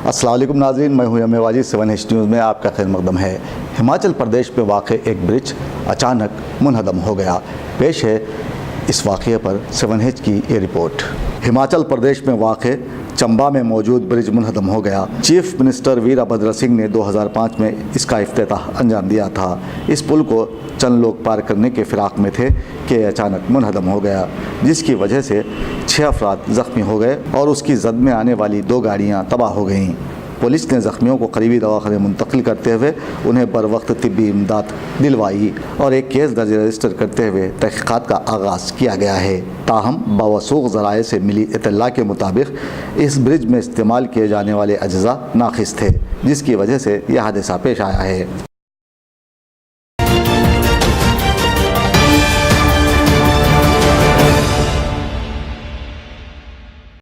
अस्सलाम वालेकुम नाज़रीन, मैं हूं यमेवाजी। 7H न्यूज़ में आपका खैर मकदम है। हिमाचल प्रदेश में वाक़ एक ब्रिज अचानक मुनहदम हो गया। पेश है इस वाक़े पर 7H की ये रिपोर्ट। हिमाचल प्रदेश में वाक़ चंबा में मौजूद ब्रिज मुनहदम हो गया। चीफ मिनिस्टर वीरभद्र सिंह ने 2005 में इसका इफ्तिताह अंजाम दिया था। इस पुल को चंद लोग पार करने के फिराक में थे कि अचानक मुनहदम हो गया, जिसकी वजह से 6 अफराद ज़ख्मी हो गए और उसकी जद में आने वाली 2 गाड़ियाँ तबाह हो गईं। पुलिस ने ज़ख्मियों को करीबी दवाखाने मुंतकिल करते हुए उन्हें बर वक्त तिब्बी इमदाद दिलवाई और एक केस दर्ज रजिस्टर करते हुए तहक़ीक़ात का आगाज़ किया गया है। ताहम बावसूख ज़राए से मिली इत्तला के मुताबिक इस ब्रिज में इस्तेमाल किए जाने वाले अज्जा नाक़िस थे, जिसकी वजह से यह हादसा पेश आया है।